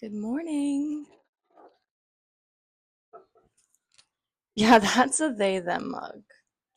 Good morning. Yeah, that's a they them mug,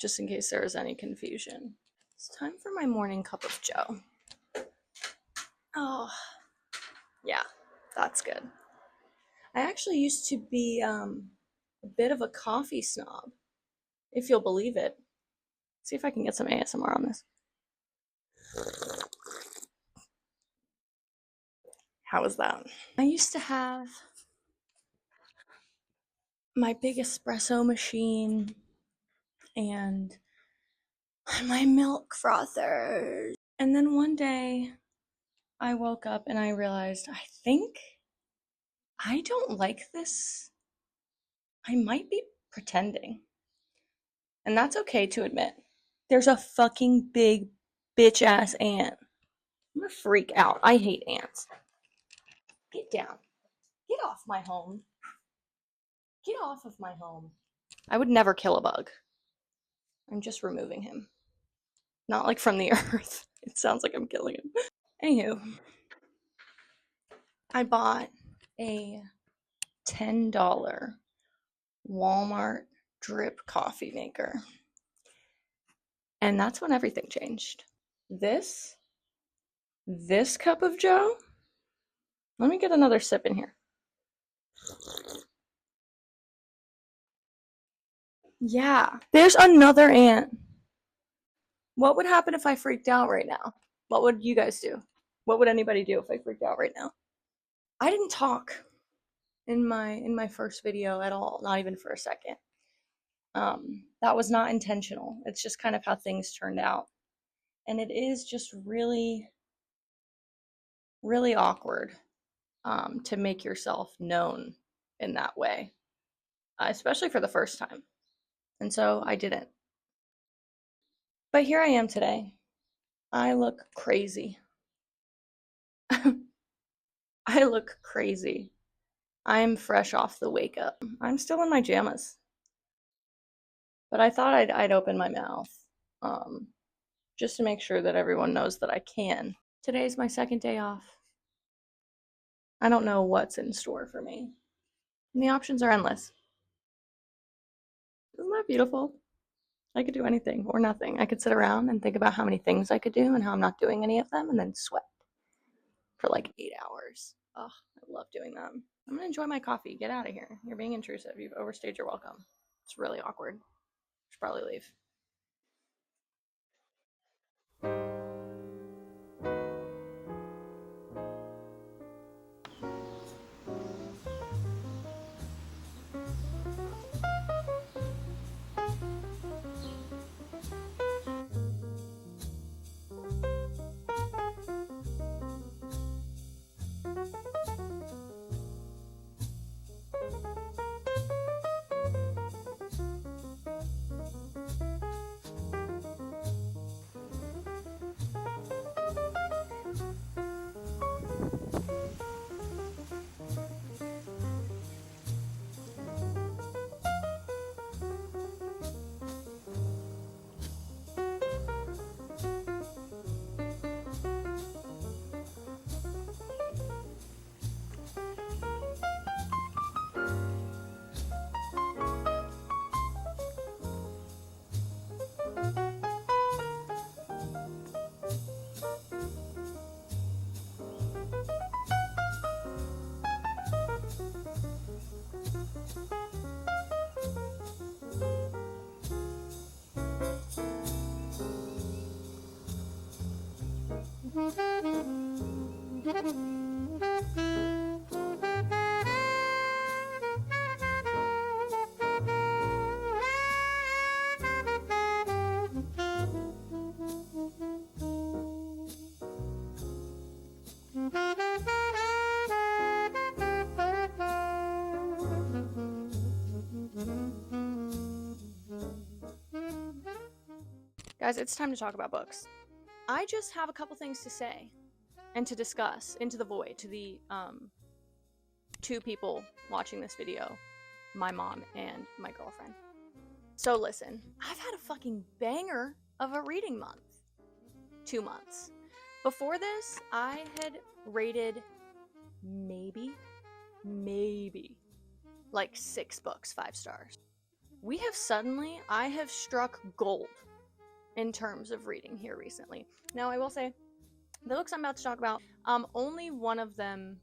just in case there is any confusion. It's time for my morning cup of joe. Oh, yeah, that's good. I actually used to be a bit of a coffee snob, if you'll believe it. See if I can get some ASMR on this. How was that? I used to have my big espresso machine and my milk frothers. And then one day I woke up and I realized I think I don't like this. I might be pretending. And that's okay to admit. There's a fucking big bitch ass ant. I'm gonna freak out. I hate ants. Get down. Get off my home. Get off of my home. I would never kill a bug. I'm just removing him. Not like from the earth. It sounds like I'm killing him. Anywho, I bought a $10 Walmart drip coffee maker. And that's when everything changed. This cup of joe. Let me get another sip in here. Yeah, there's another ant. What would happen if I freaked out right now? What would you guys do? What would anybody do if I freaked out right now? I didn't talk in my first video at all, not even for a second. That was not intentional. It's just kind of how things turned out. And it is just really, really awkward to make yourself known in that way, especially for the first time. And so I didn't. But here I am today. I look crazy. I look crazy. I'm fresh off the wake up. I'm still in my jammas. But I thought I'd open my mouth just to make sure that everyone knows that I can. Today's my second day off. I don't know what's in store for me. And the options are endless. Isn't that beautiful? I could do anything or nothing. I could sit around and think about how many things I could do and how I'm not doing any of them and then sweat for like 8 hours. Oh, I love doing that. I'm gonna enjoy my coffee. Get out of here. You're being intrusive. You've overstayed your welcome. It's really awkward. Should probably leave. Guys, it's time to talk about books. I just have a couple things to say and to discuss into the void to the two people watching this video, my mom and my girlfriend. So listen, I've had a fucking banger of a reading month. 2 months. Before this, I had rated maybe maybe like 6 books 5 stars. I have struck gold in terms of reading here recently. Now, I will say, the books I'm about to talk about, only one of them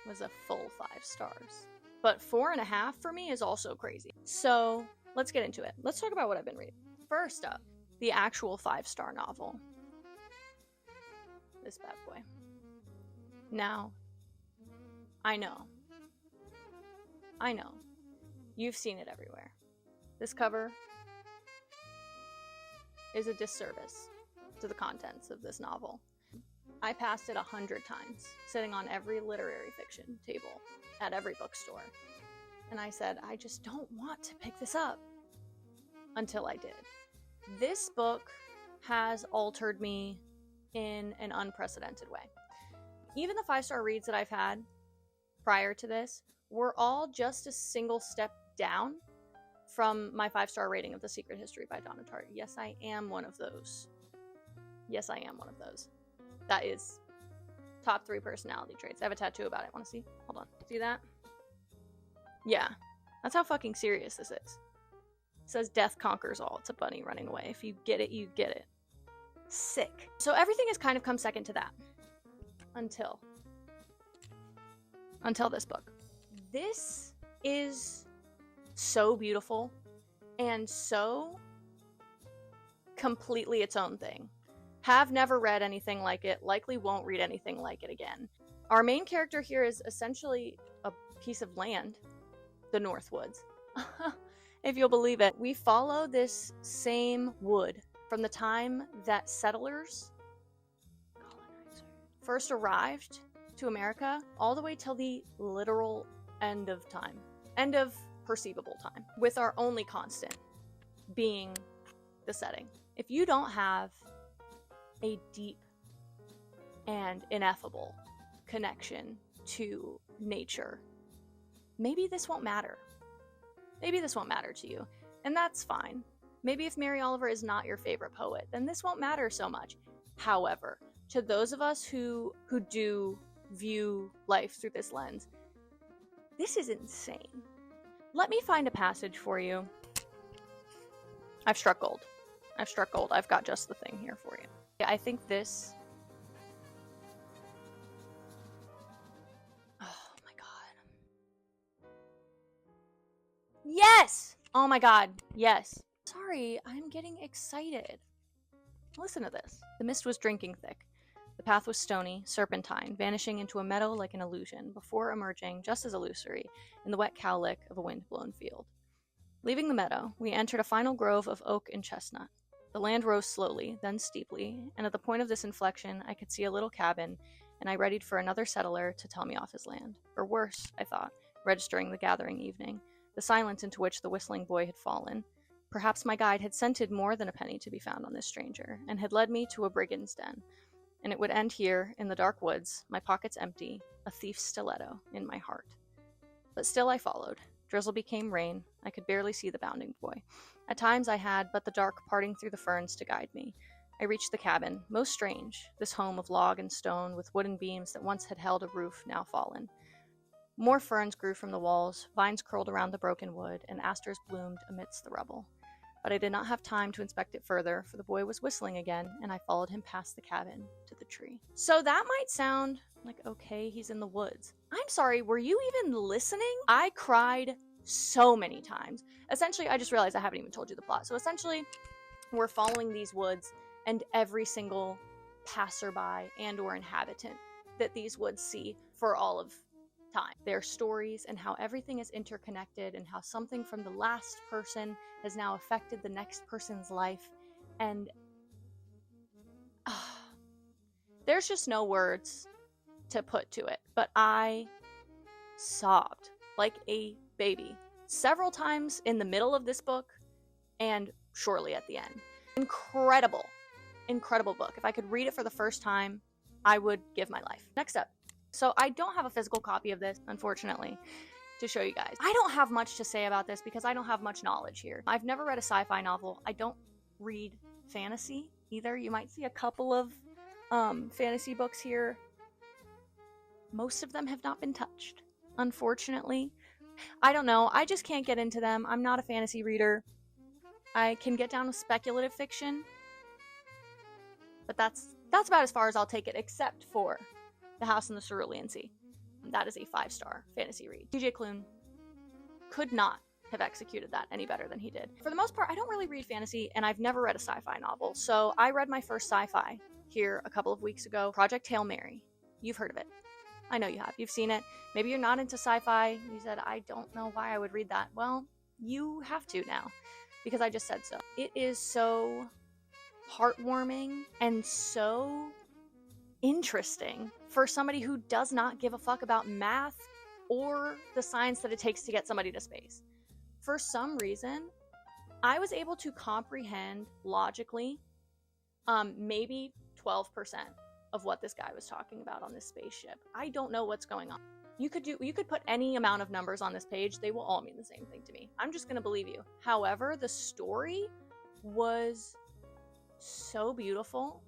was a full 5 stars. But 4.5 for me is also crazy. So, let's get into it. Let's talk about what I've been reading. First up, the actual 5-star novel. This bad boy. Now, I know. You've seen it everywhere. This cover is a disservice to the contents of this novel. I passed it 100 times, sitting on every literary fiction table at every bookstore. And I said, I just don't want to pick this up. Until I did. This book has altered me in an unprecedented way. Even the 5-star reads that I've had prior to this were all just a single step down from my 5-star rating of The Secret History by Donna Tartt. Yes, I am one of those. That is top 3 personality traits. I have a tattoo about it. Want to see? Hold on. See that? Yeah. That's how fucking serious this is. It says death conquers all. It's a bunny running away. If you get it, you get it. Sick. So everything has kind of come second to that. Until this book. This is so beautiful and so completely its own thing. Have never read anything like it, likely won't read anything like it again. Our main character here is essentially a piece of land, the North Woods. If you'll believe it, we follow this same wood from the time that settlers, first arrived to America, all the way till the literal end of time. End of perceivable time. With our only constant being the setting. If you don't have a deep and ineffable connection to nature, maybe this won't matter. Maybe this won't matter to you. And that's fine. Maybe if Mary Oliver is not your favorite poet, then this won't matter so much. However, to those of us who do view life through this lens, this is insane. Let me find a passage for you. I've struck gold. I've got just the thing here for you. I think this... Oh my god. Yes! Oh my god, yes. Sorry, I'm getting excited. Listen to this. The mist was drinking thick. The path was stony, serpentine, vanishing into a meadow like an illusion, before emerging, just as illusory, in the wet cowlick of a wind-blown field. Leaving the meadow, we entered a final grove of oak and chestnut. The land rose slowly, then steeply, and at the point of this inflection, I could see a little cabin, and I readied for another settler to tell me off his land. Or worse, I thought, registering the gathering evening, the silence into which the whistling boy had fallen. Perhaps my guide had scented more than a penny to be found on this stranger, and had led me to a brigand's den. And it would end here, in the dark woods, my pockets empty, a thief's stiletto in my heart. But still I followed. Drizzle became rain. I could barely see the bounding boy. At times I had but the dark parting through the ferns to guide me. I reached the cabin, most strange, this home of log and stone with wooden beams that once had held a roof now fallen. More ferns grew from the walls, vines curled around the broken wood, and asters bloomed amidst the rubble. But I did not have time to inspect it further, for the boy was whistling again, and I followed him past the cabin to the tree. So that might sound like, okay, he's in the woods. I'm sorry, were you even listening? I cried so many times. Essentially, I just realized I haven't even told you the plot. So essentially, we're following these woods, and every single passerby and or inhabitant that these woods see for all of time. Their stories and how everything is interconnected and how something from the last person has now affected the next person's life. And there's just no words to put to it. But I sobbed like a baby several times in the middle of this book and surely at the end. Incredible book. If I could read it for the first time, I would give my life. Next up. So I don't have a physical copy of this, unfortunately, to show you guys. I don't have much to say about this because I don't have much knowledge here. I've never read a sci-fi novel. I don't read fantasy either. You might see a couple of fantasy books here. most of them have not been touched, unfortunately. I don't know. I just can't get into them. I'm not a fantasy reader. I can get down with speculative fiction, but that's about as far as I'll take it, except for The House in the Cerulean Sea. That is a 5-star fantasy read. TJ Klune could not have executed that any better than he did. For the most part, I don't really read fantasy, and I've never read a sci-fi novel. So I read my first sci-fi here a couple of weeks ago, Project Hail Mary. You've heard of it. I know you have. You've seen it. Maybe you're not into sci-fi. You said, I don't know why I would read that. Well, you have to now, because I just said so. It is so heartwarming and so interesting for somebody who does not give a fuck about math or the science that it takes to get somebody to space. For some reason, I was able to comprehend logically maybe 12% of what this guy was talking about on this spaceship. I don't know what's going on. You could put any amount of numbers on this page, they will all mean the same thing to me. I'm just gonna believe you. However, the story was so beautiful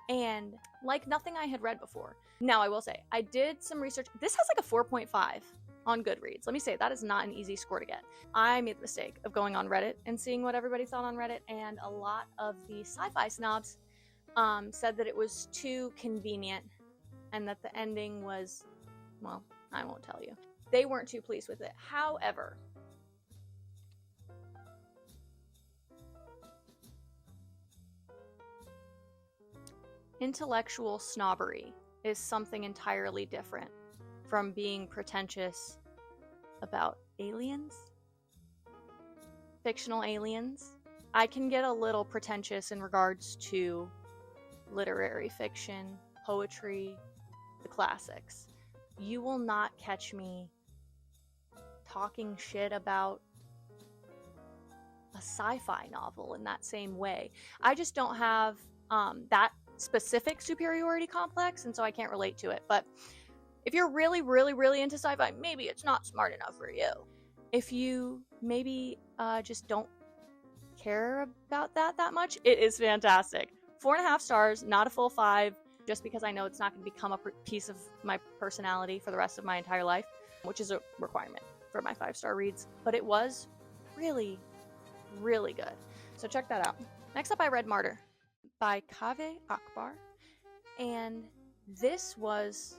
and like nothing I had read before. Now, I will say, I did some research. This has like a 4.5 on Goodreads. Let me say, that is not an easy score to get. I made the mistake of going on Reddit and seeing what everybody thought on Reddit, and a lot of the sci-fi snobs said that it was too convenient and that the ending was, well, I won't tell you. They weren't too pleased with it. However, intellectual snobbery is something entirely different from being pretentious about aliens, fictional aliens. I can get a little pretentious in regards to literary fiction, poetry, the classics. You will not catch me talking shit about a sci-fi novel in that same way. I just don't have that specific superiority complex, and so I can't relate to it. But if you're really, really, really into sci-fi, maybe it's not smart enough for you. If you maybe just don't care about that much, it is fantastic. 4.5 stars, not a full 5, just because I know it's not going to become a piece of my personality for the rest of my entire life, which is a requirement for my 5-star reads. But it was really, really good. So check that out. Next up, I read Martyr by Kaveh Akbar, and this was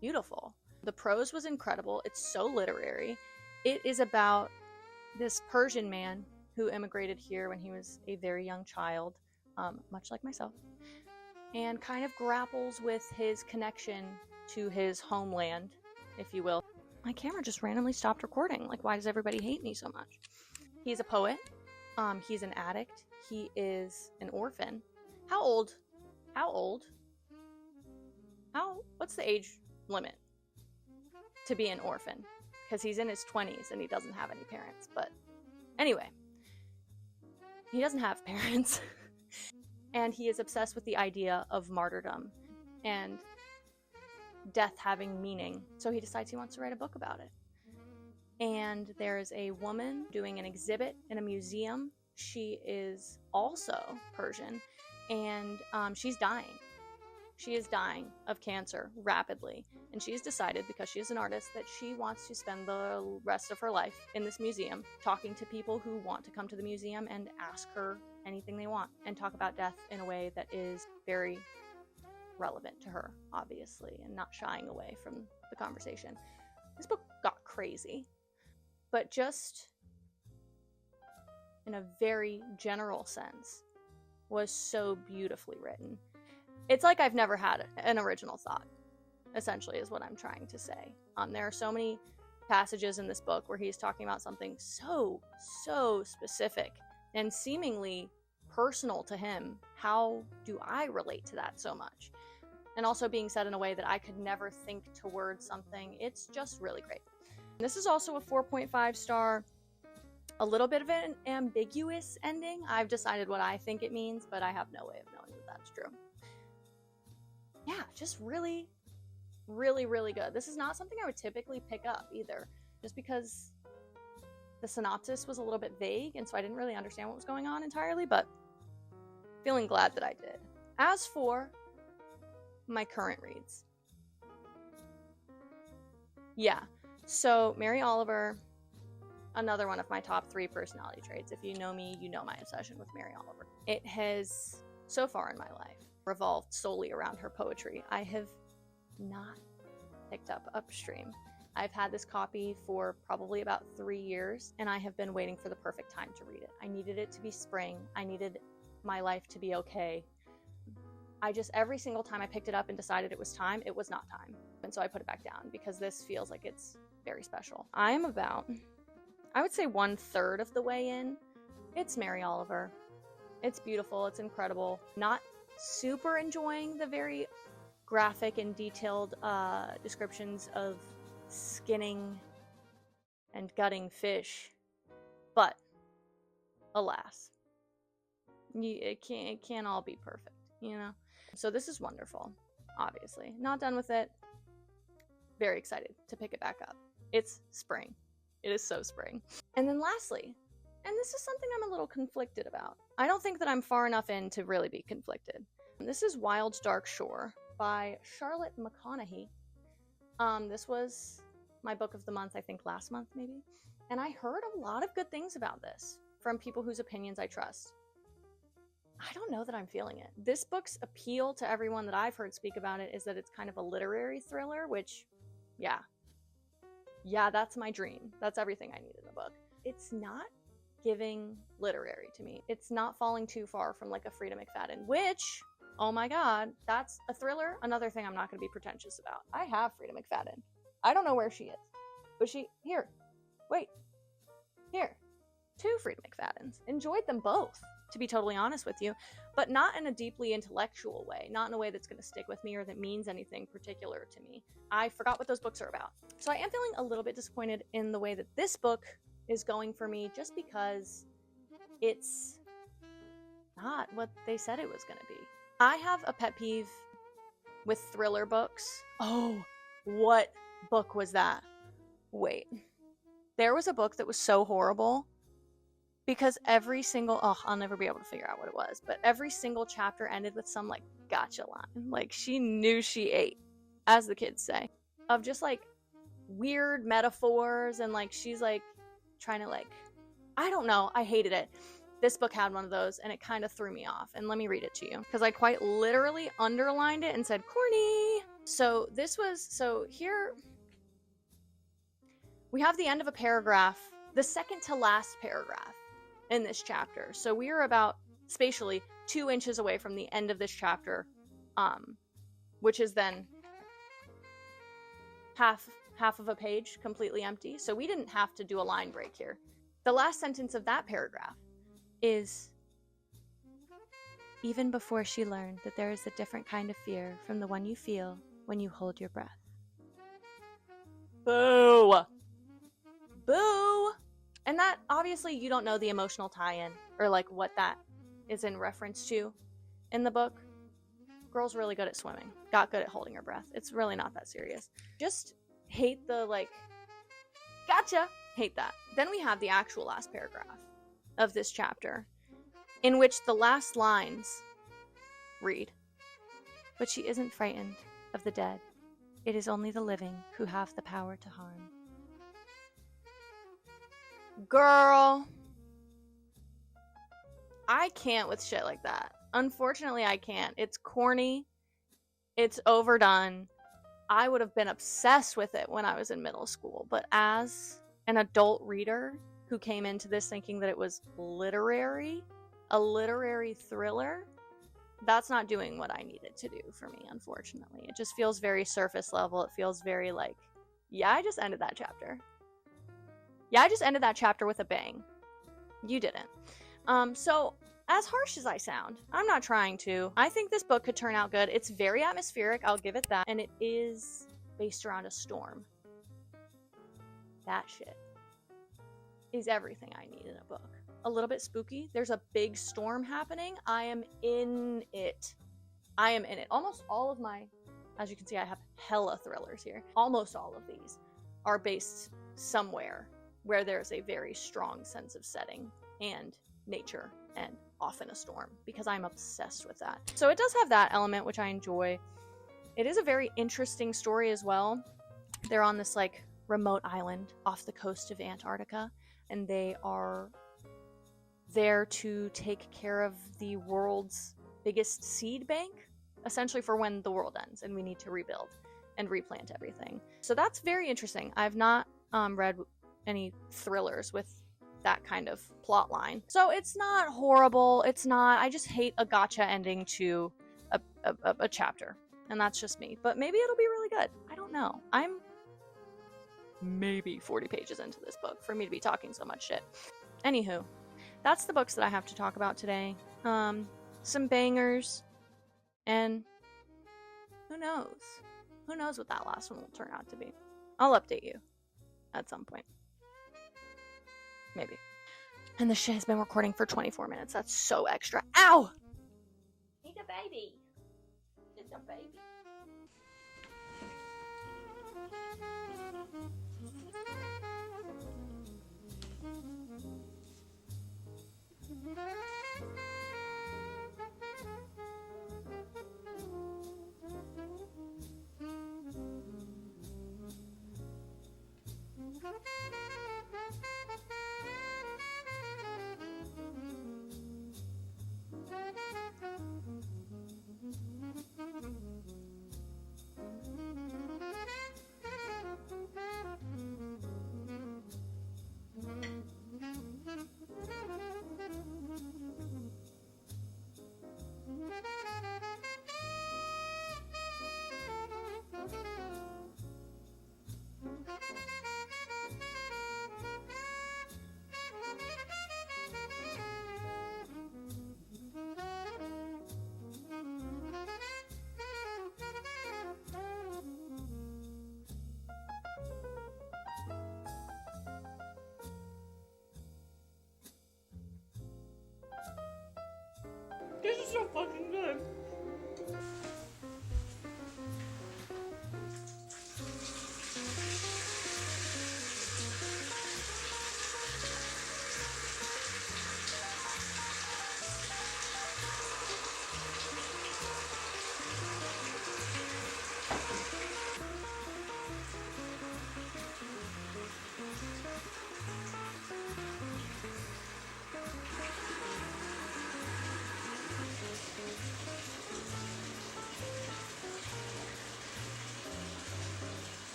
beautiful. The prose was incredible. It's so literary. It is about this Persian man who immigrated here when he was a very young child, much like myself, and kind of grapples with his connection to his homeland, if you will. My camera just randomly stopped recording. Like, why does everybody hate me so much? He's a poet. He's an addict. He is an orphan. How old? What's the age limit to be an orphan? Because he's in his 20s and he doesn't have any parents. But anyway, he doesn't have parents. And he is obsessed with the idea of martyrdom and death having meaning. So he decides he wants to write a book about it. And there is a woman doing an exhibit in a museum. She is also Persian, and she's dying. She is dying of cancer rapidly. And she's decided, because she is an artist, that she wants to spend the rest of her life in this museum talking to people who want to come to the museum and ask her anything they want and talk about death in a way that is very relevant to her, obviously, and not shying away from the conversation. This book got crazy, but just in a very general sense was so beautifully written. It's like I've never had an original thought, essentially, is what I'm trying to say. There are so many passages in this book where he's talking about something so specific and seemingly personal to him. How do I relate to that so much? And also being said in a way that I could never think to word something. It's just really great. This is also a 4.5 star. A little bit of an ambiguous ending. I've decided what I think it means, but I have no way of knowing that that's true. Yeah, just really, really, really good. This is not something I would typically pick up either, just because the synopsis was a little bit vague, and so I didn't really understand what was going on entirely, but feeling glad that I did. As for my current reads, Yeah. So Mary Oliver, another one of my top 3 personality traits. If you know me, you know my obsession with Mary Oliver. It has, so far in my life, revolved solely around her poetry. I have not picked up Upstream. I've had this copy for probably about 3 years, and I have been waiting for the perfect time to read it. I needed it to be spring. I needed my life to be okay. Every single time I picked it up and decided it was time, it was not time. And so I put it back down because this feels like it's very special. I am about, I would say 1/3 of the way in. It's Mary Oliver. It's beautiful. It's incredible. Not super enjoying the very graphic and detailed descriptions of skinning and gutting fish, but alas, it can't all be perfect, you know? So this is wonderful. Obviously not done with it. Very excited to pick it back up. It's spring. It is so spring. And then lastly, and this is something I'm a little conflicted about. I don't think that I'm far enough in to really be conflicted. This is Wild's Dark Shore by Charlotte McConaughey. This was my book of the month, I think last month maybe. And I heard a lot of good things about this from people whose opinions I trust. I don't know that I'm feeling it. This book's appeal to everyone that I've heard speak about it is that it's kind of a literary thriller, which, yeah, that's my dream. That's everything I need in a book. It's not giving literary to me. It's not falling too far from like a Frida McFadden, which, oh my god, that's a thriller. Another thing I'm not going to be pretentious about. I have Frida McFadden. I don't know where she is, but here, 2 Frida McFaddens. Enjoyed them both, to be totally honest with you, but not in a deeply intellectual way, not in a way that's going to stick with me or that means anything particular to me. I forgot what those books are about. So I am feeling a little bit disappointed in the way that this book is going for me, just because it's not what they said it was going to be. I have a pet peeve with thriller books. Oh, what book was that? Wait. There was a book that was so horrible because every single, I'll never be able to figure out what it was, but every single chapter ended with some like gotcha line. Like she knew she ate, as the kids say, of just like weird metaphors, and like she's like trying to like, I don't know, I hated it. This book had one of those and it kind of threw me off. And let me read it to you because I quite literally underlined it and said corny. So here we have the end of a paragraph, the second to last paragraph in this chapter. So we are about spatially 2 inches away from the end of this chapter, which is then half of a page completely empty. So we didn't have to do a line break here. The last sentence of that paragraph is, even before she learned that there is a different kind of fear from the one you feel when you hold your breath. Boo! Boo! And that, obviously, you don't know the emotional tie-in or like what that is in reference to in the book. Girl's really good at swimming. Got good at holding her breath. It's really not that serious. Just hate the like, gotcha! Hate that. Then we have the actual last paragraph of this chapter, in which the last lines read, "But she isn't frightened of the dead. It is only the living who have the power to harm." Girl, I can't with shit like that. Unfortunately, I can't. It's corny. It's overdone. I would have been obsessed with it when I was in middle school, but as an adult reader who came into this thinking that it was literary, a literary thriller, that's not doing what I needed to do for me, unfortunately. It just feels very surface level. It feels very like, yeah, I just ended that chapter. Yeah, I just ended that chapter with a bang. You didn't. So, as harsh as I sound, I'm not trying to. I think this book could turn out good. It's very atmospheric, I'll give it that. And it is based around a storm. That shit is everything I need in a book. A little bit spooky. There's a big storm happening. I am in it. I am in it. Almost all of my, as you can see, I have hella thrillers here. Almost all of these are based somewhere where there's a very strong sense of setting and nature and often a storm, because I'm obsessed with that. So it does have that element, which I enjoy. It is a very interesting story as well. They're on this like remote island off the coast of Antarctica, and they are there to take care of the world's biggest seed bank, essentially for when the world ends and we need to rebuild and replant everything. So that's very interesting. I've not read any thrillers with that kind of plot line. So it's not horrible. It's not, I just hate a gotcha ending to a chapter. And that's just me. But maybe it'll be really good. I don't know. I'm maybe 40 pages into this book for me to be talking so much shit. Anywho, that's the books that I have to talk about today. Some bangers. And who knows? Who knows what that last one will turn out to be. I'll update you at some point. Maybe. And this shit has been recording for 24 minutes. That's so extra. Ow! Need a baby. Just a baby. Mm-hmm.